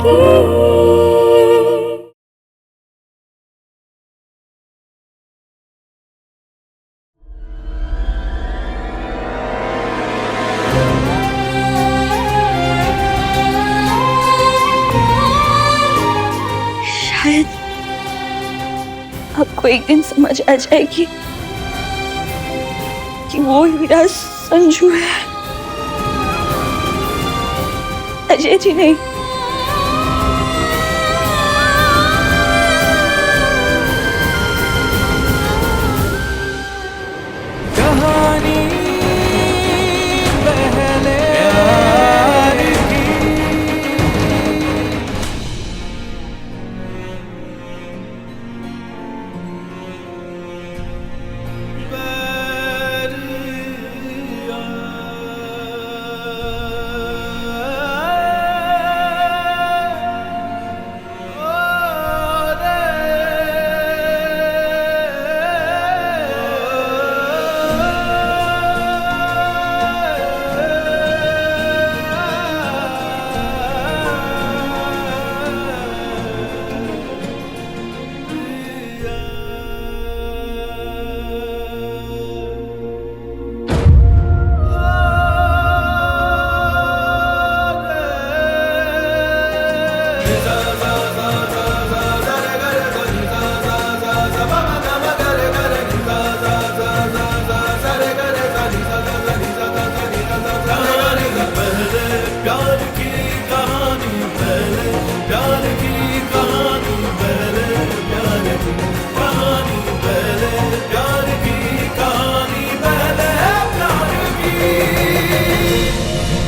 की। शायद आपको एक दिन समझ आ जाएगी कि वो हीरा संजू है, अजय जी नहीं। कहानी पहले प्यार की।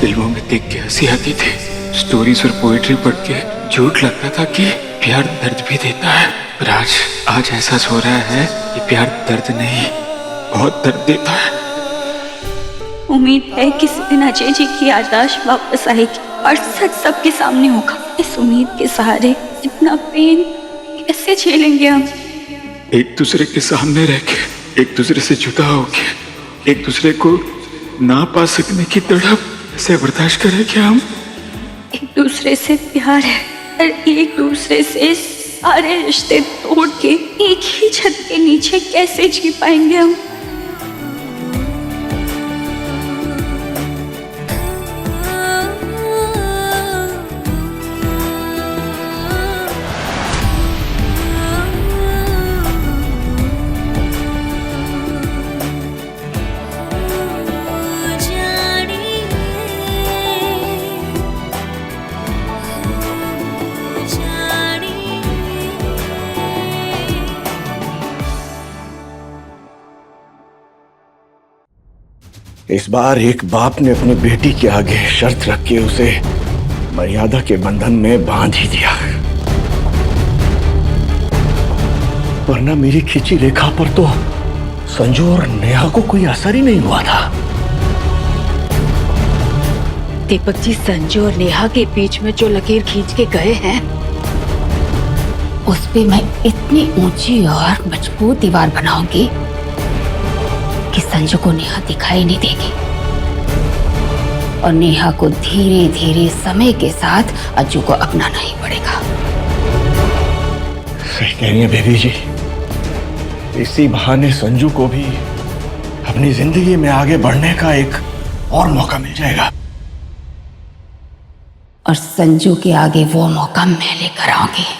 फिल्मों में देख के हंसी आती थी, स्टोरीज और पोएट्री पढ़ के झूठ लगता था कि प्यार दर्द भी देता है, पर आज एहसास हो रहा है कि प्यार दर्द नहीं, बहुत दर्द देता है। उम्मीद है किसी दिन अजय जी की याददाश्त वापस आएगी और सच सबके सामने होगा। इस उम्मीद के सहारे इतना पेन कैसे झेलेंगे हम? एक दूसरे के सामने रह के, एक दूसरे से जुदा होके, एक दूसरे को ना पा सकने की तड़प कैसे बर्दाश्त करें क्या हम? एक दूसरे से प्यार है और एक दूसरे से सारे रिश्ते तोड़ के एक ही छत के नीचे कैसे जी पाएंगे हम? इस बार एक बाप ने अपनी बेटी के आगे शर्त रख के उसे मर्यादा के बंधन में बांध ही दिया, वरना मेरी खींची रेखा पर तो संजू और नेहा को कोई असर ही नहीं हुआ था। दीपक जी, संजू और नेहा के बीच में जो लकीर खींच के गए हैं, उस पे मैं इतनी ऊंची और मजबूत दीवार बनाऊंगी कि संजू को नेहा दिखाई नहीं देगी और नेहा को धीरे धीरे समय के साथ अज्जू को अपनाना ही पड़ेगा। सही कह रही है बेबी जी, इसी बहाने संजू को भी अपनी जिंदगी में आगे बढ़ने का एक और मौका मिल जाएगा। और संजू के आगे वो मौका मैं लेकर आऊंगी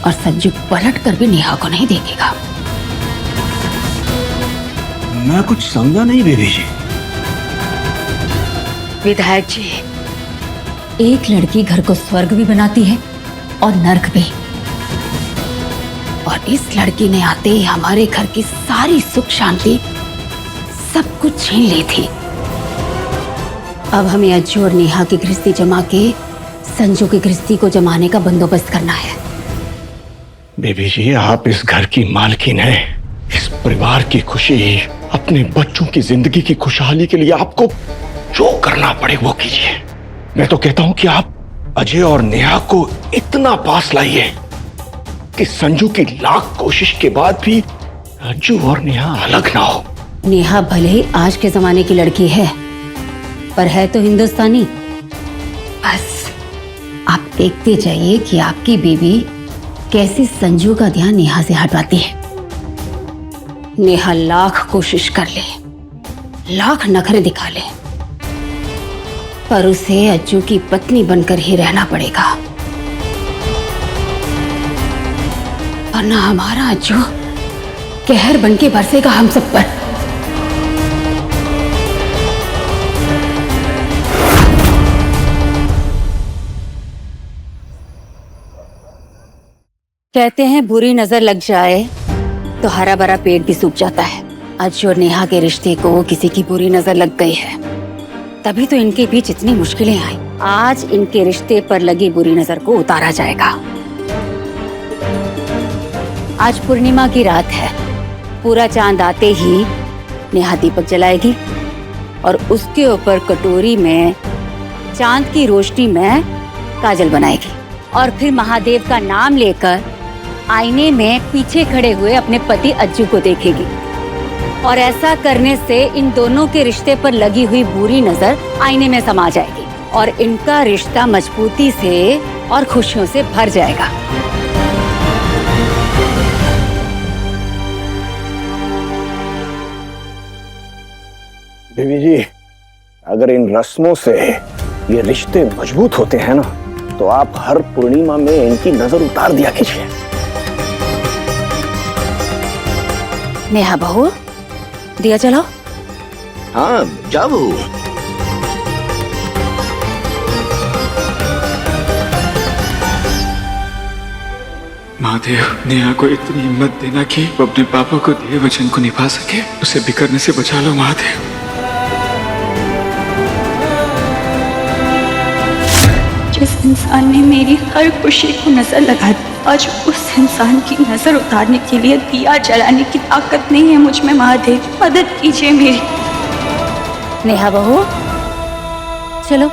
और संजू पलट कर भी नेहा को नहीं देखेगा। मैं कुछ समझा नहीं बेबी जी। विधायक जी, एक लड़की घर को स्वर्ग भी बनाती है और नर्क भी, और इस लड़की ने आते ही हमारे घर की सारी सुख शांति सब कुछ छीन ली थी। अब हमें अज्जू और नेहा की गृहस्थी जमा के संजू की गृहस्थी को जमाने का बंदोबस्त करना है। बेबी जी, आप इस घर की मालकिन हैं। इस परिवार की खुशी, अपने बच्चों की जिंदगी की खुशहाली के लिए आपको जो करना पड़े वो कीजिए। मैं तो कहता हूं कि आप अजय और नेहा को इतना पास लाइए कि संजू की लाख कोशिश के बाद भी अज्जू और नेहा अलग ना हो। नेहा भले ही आज के जमाने की लड़की है, पर है तो हिंदुस्तानी। बस देखते जाइए कि आपकी बीवी कैसे संजू का ध्यान नेहा से हटवाती है। नेहा लाख कोशिश कर ले, लाख नखरे दिखा ले, पर उसे अज्जू की पत्नी बनकर ही रहना पड़ेगा, वरना हमारा अज्जू कहर बनके बरसेगा हम सब पर। कहते हैं बुरी नजर लग जाए तो हरा भरा पेट भी सूख जाता है। अज्जू और नेहा के रिश्ते को किसी की बुरी नजर लग गई है, तभी तो इनके बीच इतनी मुश्किलें आई। आज इनके रिश्ते पर लगी बुरी नजर को उतारा जाएगा। आज पूर्णिमा की रात है। पूरा चांद आते ही नेहा दीपक जलाएगी और उसके ऊपर कटोरी में चांद की रोशनी में काजल बनाएगी और फिर महादेव का नाम लेकर आईने में पीछे खड़े हुए अपने पति अज्जू को देखेगी। और ऐसा करने से इन दोनों के रिश्ते पर लगी हुई बुरी नजर आईने में समा जाएगी और इनका रिश्ता मजबूती से और खुशियों से भर जाएगा। देवी जी, अगर इन रस्मों से ये रिश्ते मजबूत होते हैं ना, तो आप हर पूर्णिमा में इनकी नजर उतार दिया कीजिए। नेहा बहू, दिया जलाओ। हाँ, जा बहू। महादेव, नेहा को इतनी हिम्मत देना कि वो अपने पापा को दिए वचन को निभा सके। उसे बिखरने से बचा लो महादेव। जिस इंसान ने मेरी हर खुशी को नजर लगा दी, आज उस इंसान की नजर उतारने के लिए दिया जलाने की ताकत नहीं है मुझ में। महादेव, मदद कीजिए मेरी। नेहा बहू, चलो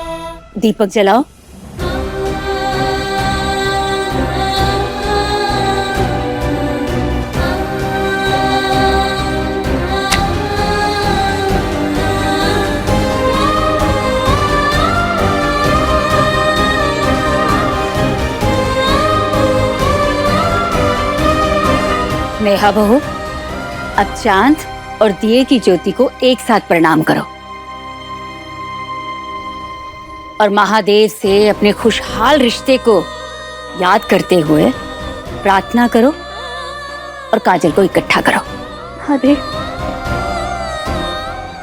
दीपक जलाओ। नेहा बहू, अब चांद और दिए की ज्योति को एक साथ प्रणाम करो और महादेव से अपने खुशहाल रिश्ते को याद करते हुए प्रार्थना करो और काजल को इकट्ठा करो। महादेव,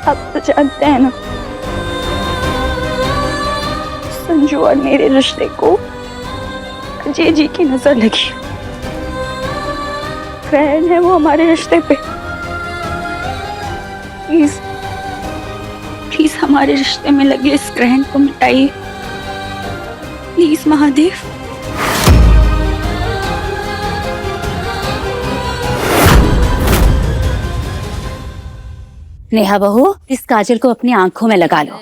आप तो जानते हैं ना, संजू और मेरे रिश्ते को अजय जी की नजर लगी। ग्रहण है वो हमारे रिश्ते पे। प्लीज प्लीज हमारे रिश्ते में लगे इस ग्रहण को मिटाइए, प्लीज महादेव। नेहा बहू, इस काजल को अपनी आंखों में लगा लो।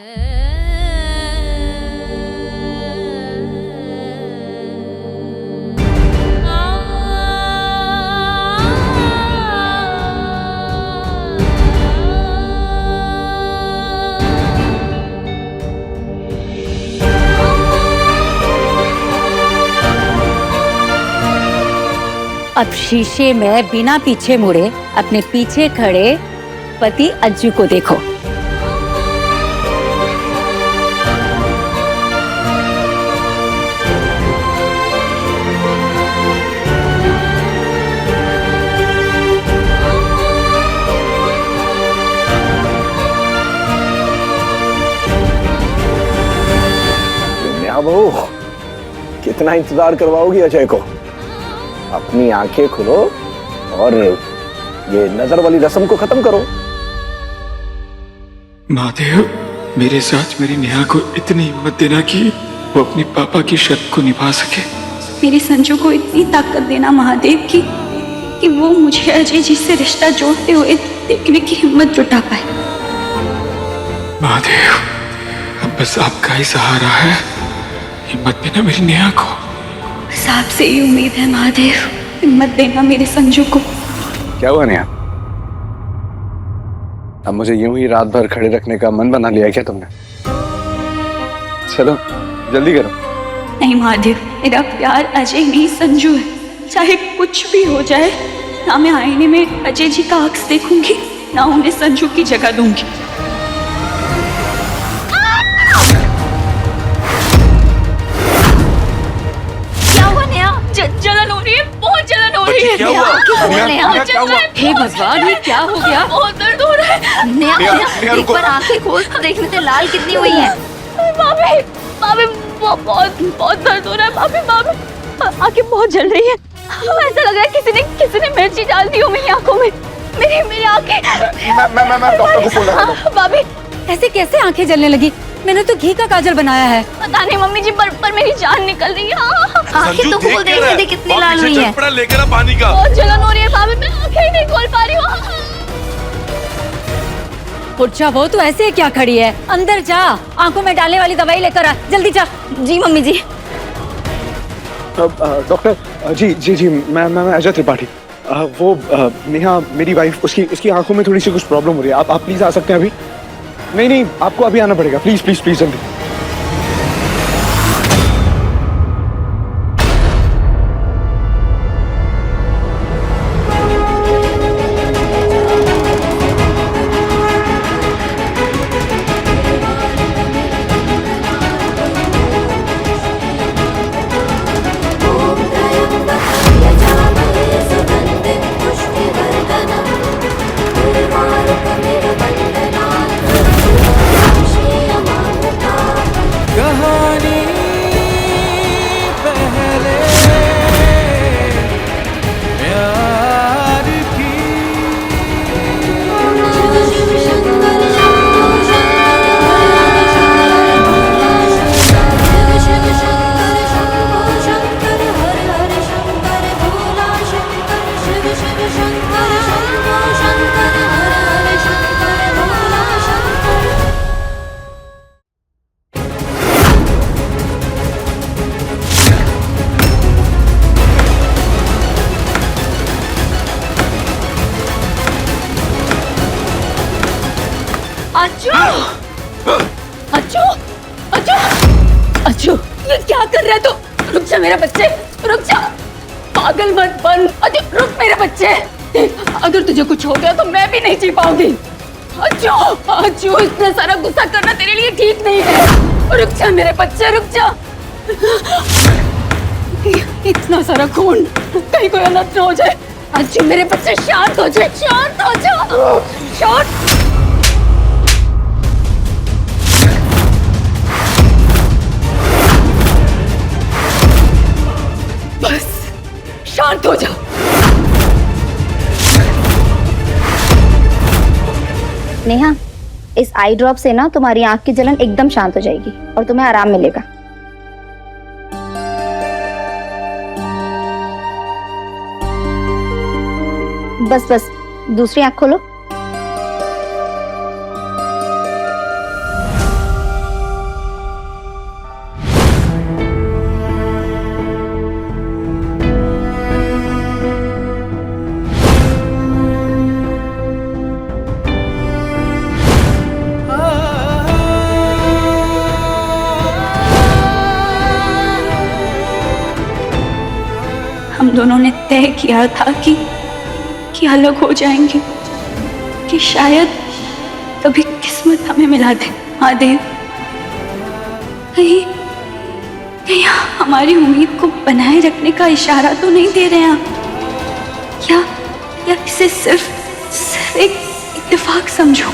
अब शीशे में बिना पीछे मुड़े अपने पीछे खड़े पति अज्जू को देखो। नेहा बहू, कितना इंतजार करवाओगी अजय को? अपनी आंखें खोलो और ये नजर वाली रस्म को खत्म करो। महादेव, मेरे साथ मेरी नेहा को इतनी हिम्मत देना कि वो अपने पापा की शर्त को निभा सके। मेरी संजू को इतनी ताकत देना महादेव कि वो मुझे अजय जी से रिश्ता जोड़ते हुए देखने की हिम्मत जुटा पाए। महादेव, अब बस आपका ही सहारा है। हिम्मत देना मेरी नेहा को। बस आपसे ही उम्मीद है महादेव, हिम्मत देना मेरे संजू को। क्या हुआ नेहा? अब मुझे यूं ही रात भर खड़े रखने का मन बना लिया क्या तुमने? चलो जल्दी करो। नहीं महादेव, मेरा प्यार अजय नहीं संजू है। चाहे कुछ भी हो जाए, ना मैं आईने में अजय जी का अक्स देखूंगी, ना उन्हें संजू की जगह दूंगी। क्या हुआ नेहा? जलन हो रही है, बहुत जलन हो रही है। क्या हुआ? नेहा, क्या हुआ? हे भगवान, ये क्या हो गया? बहुत दर्द हो रहा है। नेहा, एक बार आंखें खोल देखने से लाल कितनी हुई है। भाभी, भाभी, बहुत दर्द हो रहा है। भाभी, आंखें बहुत जल रही है। ऐसा लग रहा है किसी ने मिर्ची डाल दी हो मेरी आंखों में। मेरी आंखें। मैं डॉक्टर को फोन लगा रहा हूं। भाभी, ऐसे कैसे आंखें जलने लगी? मैंने तो घी का काजल बनाया है। पता नहीं मम्मी जी, पर मेरी जान निकल रही है। आंखें तो खोल देखने दे कितनी लाल हुई है। लेकर आ पानी का। बहुत जलन हो रही है भाभी, मैं आंखें ही नहीं खोल पा रही हूँ। पुच्छा, वो तो ऐसे क्या खड़ी है? अंदर जा, आंखों में डालने वाली दवाई लेकर आ, जल्दी जा। जी मम्मी जी। डॉक्टर जी मैं अजय त्रिपाठी। वो नेहा मेरी वाइफ, उसकी आंखों में थोड़ी सी कुछ प्रॉब्लम हो रही है। आप प्लीज आ सकते हैं अभी? नहीं, आपको अभी आना पड़ेगा। प्लीज जल्दी। कहानी पहले प्यार की। अच्छू, ये क्या कर रहा है तू? रुक जा मेरे बच्चे, रुक जा। पागल मत बन। अच्छू, रुक मेरे बच्चे। अगर तुझे कुछ हो गया तो मैं भी नहीं जी पाऊंगी। अच्छू, इतना सारा गुस्सा करना तेरे लिए ठीक नहीं है। रुक जा मेरे बच्चे, रुक जा। इतना सारा खून, कहीं कोई अलर्ट न हो जाए। अच्छू मेरे बच्चे, शांत हो जाए, शांत हो जाओ, शांत। बस शांत हो जाओ। नेहा, इस आई ड्रॉप से ना तुम्हारी आंख की जलन एकदम शांत हो जाएगी और तुम्हें आराम मिलेगा। बस दूसरी आंख खोलो। हम दोनों ने तय किया था कि अलग हो जाएंगे, कि शायद कभी किस्मत हमें मिला दे। महादेव, कहीं हमारी उम्मीद को बनाए रखने का इशारा तो नहीं दे रहे हैं आप? या इसे सिर्फ एक इत्तेफाक समझो?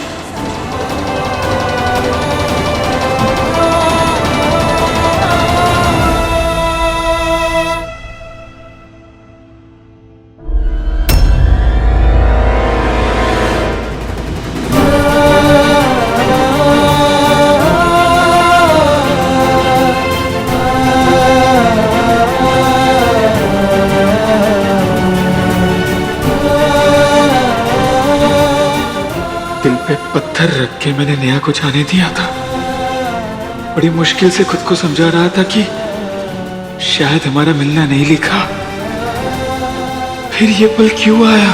दिल पे पत्थर रख के मैंने नेहा को जाने दिया था। बड़ी मुश्किल से खुद को समझा रहा था कि शायद हमारा मिलना नहीं लिखा। फिर ये पल क्यों आया?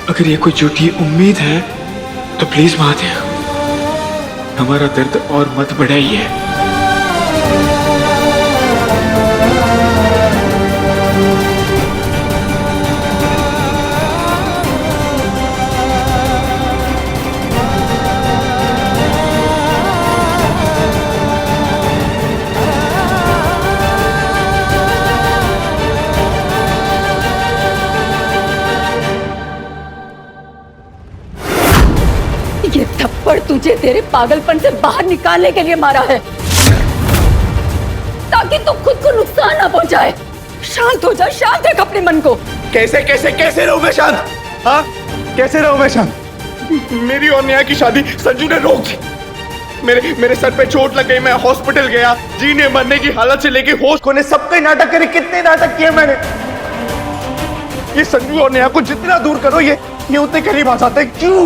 अगर ये कोई झूठी उम्मीद है तो प्लीज महादेव, हमारा दर्द और मत बढ़ाइए। मुझे तेरे पागलपन से बाहर निकालने के लिए मारा है, ताकि तू खुद को नुकसान ना पहुंचाए। शांत हो जा, शांत रख अपने मन को। कैसे कैसे कैसे रहूं मैं शांत? हाँ, कैसे रहूं मैं शांत? मेरी और नेहा की शादी संजू ने रोक दी। मेरे सर पे चोट लग गई, मैं हॉस्पिटल गया, जीने मरने की हालत से लेके होश खोने सबके नाटक करे। कितने नाटक किए मैंने। ये संजू और नेहा को जितना दूर करो ये उतने करीब आ जाते हैं। क्यों?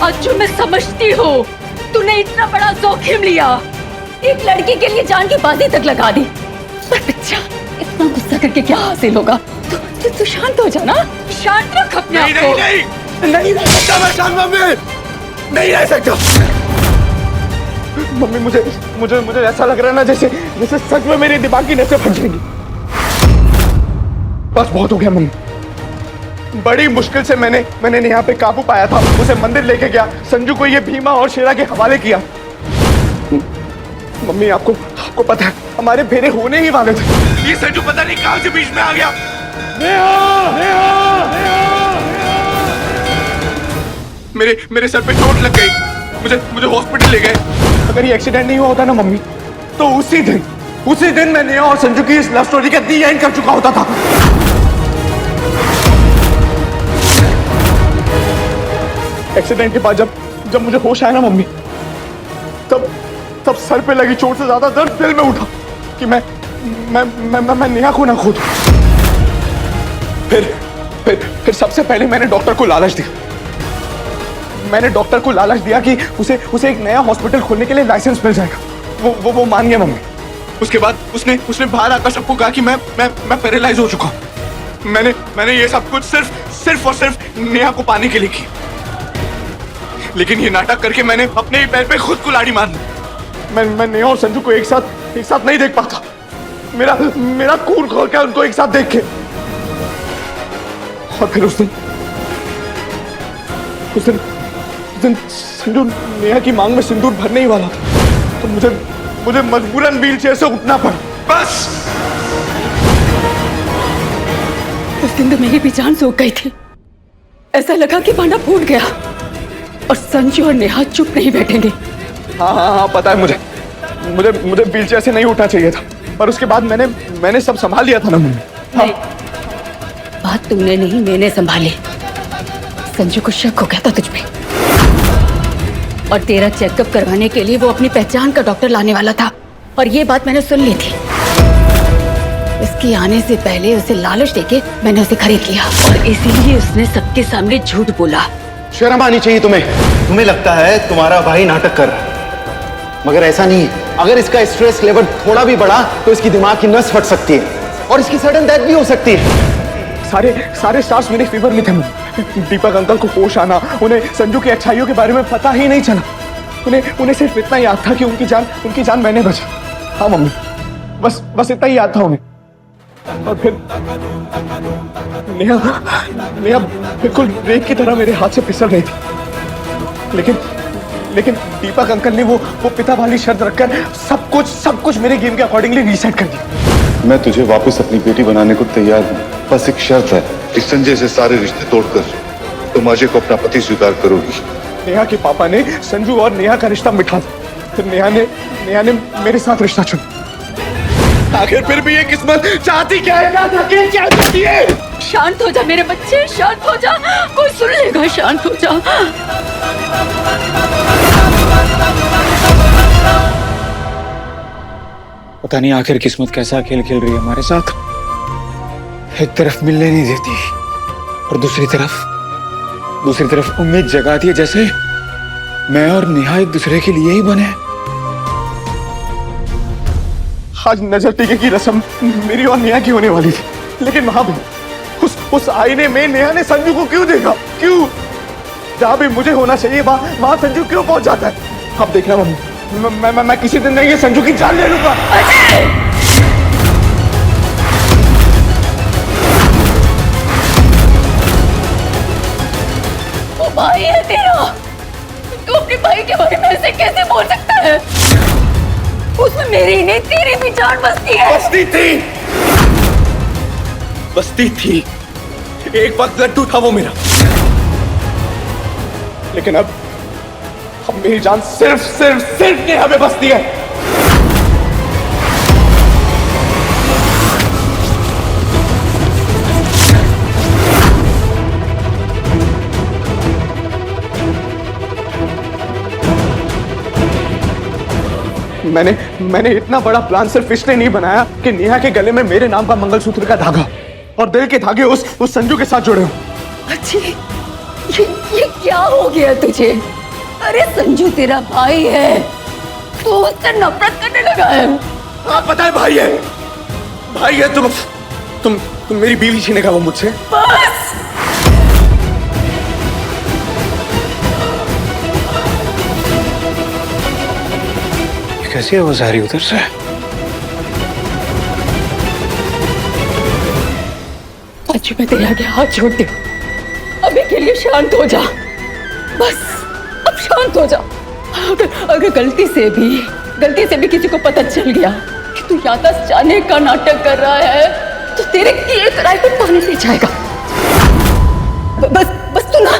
आज मैं समझती हूँ तूने इतना बड़ा जोखिम लिया, एक लड़की के लिए जान की बाजी तक लगा दी। पर बच्चा, इतना गुस्सा करके क्या हासिल होगा? तू शांत हो जा ना, शांत रख अपने आप को। नहीं रह सकता मैं शांत मम्मी, नहीं रह सकता। मम्मी मुझे ऐसा लग रहा है ना जैसे सच में मेरे दिमाग की नसें फट जाएंगी। बस बहुत हो गया मम्मी। बड़ी मुश्किल से मैंने नेहा पे काबू पाया था, उसे मंदिर लेके गया, संजू को ये भीमा और शेरा के हवाले किया। मम्मी आपको पता है हमारे फेरे होने ही वाले थे, ये संजू पता नहीं कहां से बीच में आ गया। मेरे सर पे चोट लग गई, मुझे हॉस्पिटल ले गए। अगर ये एक्सीडेंट नहीं हुआ होता ना मम्मी, तो उसी दिन मैं नेहा और संजू की इस लव स्टोरी का दी एंड कर चुका होता था। एक्सीडेंट के बाद जब मुझे होश आया ना मम्मी, तब सर पे लगी चोट से ज्यादा दर्द दिल में उठा कि मैं नेहा को ना खो दूं। फिर सबसे पहले मैंने डॉक्टर को लालच दिया। मैंने डॉक्टर को लालच दिया कि उसे एक नया हॉस्पिटल खोलने के लिए लाइसेंस मिल जाएगा। वो मान गया मम्मी। उसके बाद उसने बाहर आकर सबको कहा कि मैं पैरालाइज हो चुका हूं। मैंने ये सब कुछ सिर्फ और सिर्फ नेहा को पाने के लिए किया। लेकिन ये नाटक करके मैंने अपने ही पैर पे खुद कुल्हाड़ी मार दी। मैं नेहा और संजू को एक साथ नहीं देख पाता। मेरा खून खोल के उनको एक साथ देख के। और फिर उस दिन संजू नेहा की मांग में सिंदूर भरने ही वाला था, तो मुझे मजबूरन व्हील चेयर से उठना पड़ा। बस उस दिन तो मेरी भी जान सूख गई थी। ऐसा लगा कि भांडा फूट गया और संजू और नेहा चुप नहीं बैठेंगे। हाँ, पता है मुझे व्हील चेयर से नहीं उठना चाहिए था, पर उसके बाद मैंने सब संभाल लिया था ना मम्मी। नहीं, बात तुमने नहीं, मैंने संभाली। संजू को शक हो गया था तुझ पे, और तेरा चेकअप करवाने के लिए वो अपनी पहचान का डॉक्टर लाने वाला था, और ये बात मैंने सुन ली थी। इसके आने से पहले उसे लालच देके मैंने उसे खरीद लिया, और इसीलिए उसने सबके सामने झूठ बोला। शर्म आनी चाहिए तुम्हें लगता है तुम्हारा भाई नाटक कर रहा है, मगर ऐसा नहीं है। अगर इसका स्ट्रेस लेवल थोड़ा भी बढ़ा तो इसकी दिमाग की नस फट सकती है और इसकी सडन डेथ भी हो सकती है। सारे स्टार्स मेरे फेवर में थे। दीपक अंकल को होश आना, उन्हें संजू की अच्छाइयों के बारे में पता ही नहीं चला। उन्हें सिर्फ इतना याद था कि उनकी जान मैंने बची। हाँ मम्मी, बस इतना ही याद था उन्हें। और फिर नेहा बिल्कुल रेत की तरह मेरे हाथ से फिसल रही थी। लेकिन दीपक अंकल ने वो पिता वाली शर्त रखकर सब कुछ मेरे गेम के अकॉर्डिंगली रीसेट कर दिया। मैं तुझे वापस अपनी बेटी बनाने को तैयार हूँ, बस एक शर्त है कि संजय से सारे रिश्ते तोड़कर तुम अजय को अपना पति स्वीकार करोगी। नेहा के पापा ने संजू और नेहा का रिश्ता मिठा था, फिर नेहा ने मेरे साथ रिश्ता चुना। आखिर फिर भी ये किस्मत चाहती क्या है? शांत हो जा मेरे बच्चे, शांत हो जा, कोई सुन लेगा। शांत हो जा। पता नहीं आखिर किस्मत कैसा खेल खेल रही है हमारे साथ। एक तरफ मिलने नहीं देती और दूसरी तरफ उम्मीद जगाती है जैसे मैं और नेहा एक दूसरे के लिए ही बने। आज नजर टीके की रस्म मेरी और नेहा की होने वाली थी, लेकिन वहां भी उस आईने में नेहा ने संजू को क्यों देखा? क्यों? जहां भी मुझे होना चाहिए वहां संजू क्यों पहुंच जाता है? अब देखना मम्मी, मैं किसी दिन नहीं ये संजू की जान ले लूंगा। वो भाई है तेरा, तू अपने भाई के बारे में ऐसे कैसे बोल सकता है? उसमें मेरी नहीं तेरी भी जान बसती थी। एक वक्त लड्डू था वो मेरा, लेकिन अब मेरी जान सिर्फ सिर्फ सिर्फ नेहा में बसती है। मैंने इतना बड़ा प्लान सिर्फ इसलिए नहीं बनाया कि नेहा के गले में मेरे नाम का मंगलसूत्र का धागा और दिल के धागे उस संजू के साथ जुड़े हो। अच्छी ये क्या हो गया तुझे? अरे संजू तेरा भाई है, तू उससे नफरत करने लगा है। हाँ पता है भाई है तुम मेरी बीवी छीनेगा वो मुझसे। बस कैसी आवाज आ रही उधर से? आज मैं तेरे आगे हाथ जोड़ती हूँ, अभी के लिए शांत हो जा, बस अब शांत हो जा। अगर गलती से भी किसी को पता चल गया कि तू याददाश्त जाने का नाटक कर रहा है तो तेरे किए कराए को ताने ले जाएगा। बस तू ना